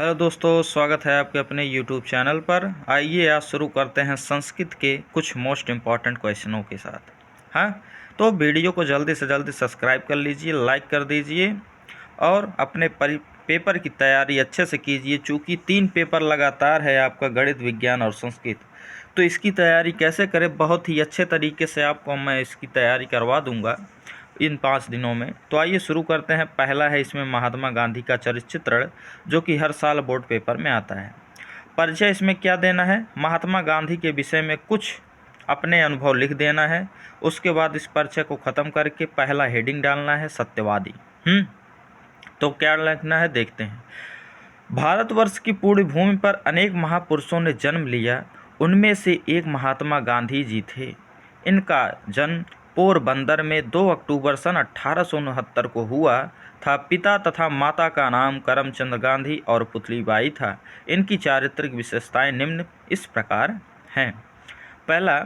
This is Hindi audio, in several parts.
हेलो दोस्तों, स्वागत है आपके अपने YouTube चैनल पर। आइए आज शुरू करते हैं संस्कृत के कुछ मोस्ट इम्पॉर्टेंट क्वेश्चनों के साथ। हाँ, तो वीडियो को जल्दी से जल्दी सब्सक्राइब कर लीजिए, लाइक कर दीजिए और अपने पेपर की तैयारी अच्छे से कीजिए। चूँकि 3 पेपर लगातार है आपका, गणित, विज्ञान और संस्कृत, तो इसकी तैयारी कैसे करें, बहुत ही अच्छे तरीके से आपको मैं इसकी तैयारी करवा दूँगा इन 5 दिनों में। तो आइए शुरू करते हैं। पहला है इसमें महात्मा गांधी का चरित्र चित्रण, जो कि हर साल बोर्ड पेपर में आता है। परिचय इसमें क्या देना है, महात्मा गांधी के विषय में कुछ अपने अनुभव लिख देना है। उसके बाद इस परिचय को ख़त्म करके पहला हेडिंग डालना है सत्यवादी। तो क्या लिखना है देखते हैं। भारतवर्ष की पूर्ण भूमि पर अनेक महापुरुषों ने जन्म लिया, उनमें से एक महात्मा गांधी जी थे। इनका जन्म पोरबंदर में 2 अक्टूबर सन 1869 को हुआ था। पिता तथा माता का नाम करमचंद गांधी और पुतलीबाई था। इनकी चारित्रिक विशेषताएं निम्न इस प्रकार हैं। पहला,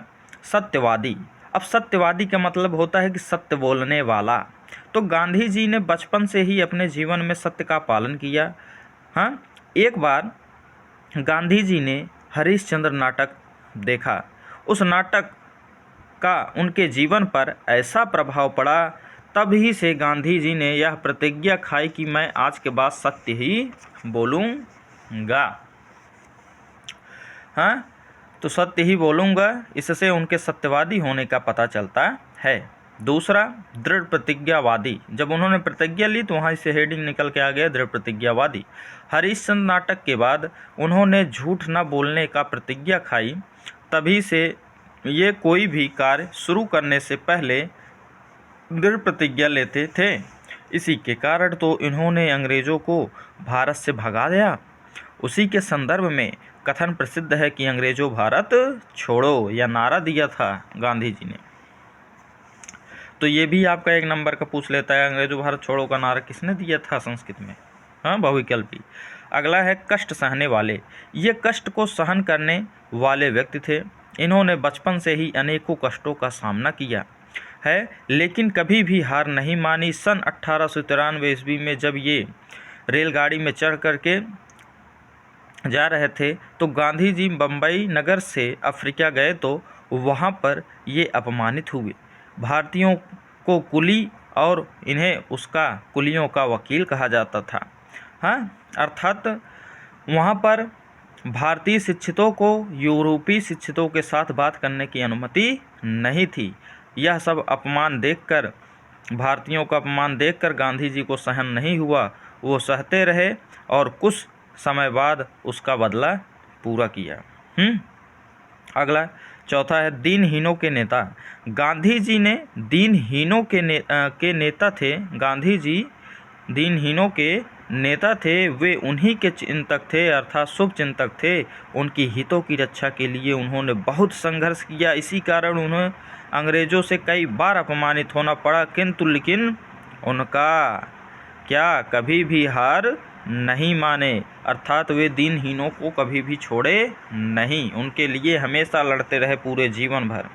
सत्यवादी। अब सत्यवादी का मतलब होता है कि सत्य बोलने वाला। तो गांधी जी ने बचपन से ही अपने जीवन में सत्य का पालन किया। हाँ, एक बार गांधी जी ने हरिश्चंद्र नाटक देखा। उस नाटक का उनके जीवन पर ऐसा प्रभाव पड़ा, तभी से गांधी जी ने यह प्रतिज्ञा खाई कि मैं आज के बाद सत्य ही बोलूँगा। हाँ, तो सत्य ही बोलूँगा, इससे उनके सत्यवादी होने का पता चलता है। दूसरा, दृढ़ प्रतिज्ञावादी। जब उन्होंने प्रतिज्ञा ली तो वहाँ से हेडिंग निकल के आ गया दृढ़ प्रतिज्ञावादी। हरिश्चंद्र नाटक के बाद उन्होंने झूठ न बोलने का प्रतिज्ञा खाई, तभी से ये कोई भी कार्य शुरू करने से पहले दृढ़ प्रतिज्ञा लेते थे। इसी के कारण तो इन्होंने अंग्रेज़ों को भारत से भगा दिया। उसी के संदर्भ में कथन प्रसिद्ध है कि अंग्रेज़ों भारत छोड़ो, या नारा दिया था गांधी जी ने। तो ये भी आपका 1 नंबर का पूछ लेता है, अंग्रेज़ों भारत छोड़ो का नारा किसने दिया था संस्कृत में। हाँ, बहुविकल्पी। अगला है कष्ट सहने वाले। ये कष्ट को सहन करने वाले व्यक्ति थे। इन्होंने बचपन से ही अनेकों कष्टों का सामना किया है, लेकिन कभी भी हार नहीं मानी। सन 1893 ईस्वी में जब ये रेलगाड़ी में चढ़ करके जा रहे थे तो गांधी जी बम्बई नगर से अफ्रीका गए, तो वहाँ पर ये अपमानित हुए। भारतीयों को कुली और इन्हें उसका कुलियों का वकील कहा जाता था। हाँ, अर्थात वहाँ पर भारतीय शिक्षितों को यूरोपीय शिक्षितों के साथ बात करने की अनुमति नहीं थी। यह सब अपमान देखकर, भारतीयों का अपमान देखकर गांधी जी को सहन नहीं हुआ। वो सहते रहे और कुछ समय बाद उसका बदला पूरा किया। अगला, चौथा है दीनहीनों के नेता। गांधी जी ने दीनहीनों के नेता थे। गांधी जी दीनहीनों के नेता थे। वे उन्हीं के चिंतक थे, अर्थात शुभ चिंतक थे। उनकी हितों की रक्षा के लिए उन्होंने बहुत संघर्ष किया। इसी कारण उन्हें अंग्रेज़ों से कई बार अपमानित होना पड़ा, किंतु लेकिन उनका क्या कभी भी हार नहीं माने, अर्थात वे दीनहीनों को कभी भी छोड़े नहीं, उनके लिए हमेशा लड़ते रहे पूरे जीवन भर।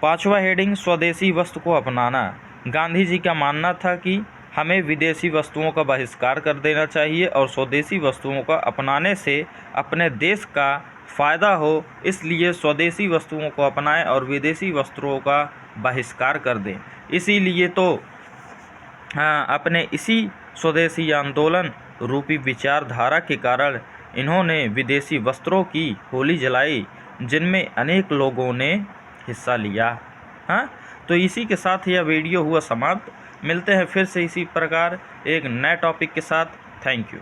5वां हेडिंग, स्वदेशी वस्तु को अपनाना। गांधी जी का मानना था कि हमें विदेशी वस्तुओं का बहिष्कार कर देना चाहिए और स्वदेशी वस्तुओं का अपनाने से अपने देश का फ़ायदा हो, इसलिए स्वदेशी वस्तुओं को अपनाएं और विदेशी वस्तुओं का बहिष्कार कर दें। इसीलिए तो अपने इसी स्वदेशी आंदोलन रूपी विचारधारा के कारण इन्होंने विदेशी वस्त्रों की होली जलाई, जिनमें अनेक लोगों ने हिस्सा लिया। हाँ, तो इसी के साथ यह वीडियो हुआ समाप्त। मिलते हैं फिर से इसी प्रकार एक नए टॉपिक के साथ। Thank you.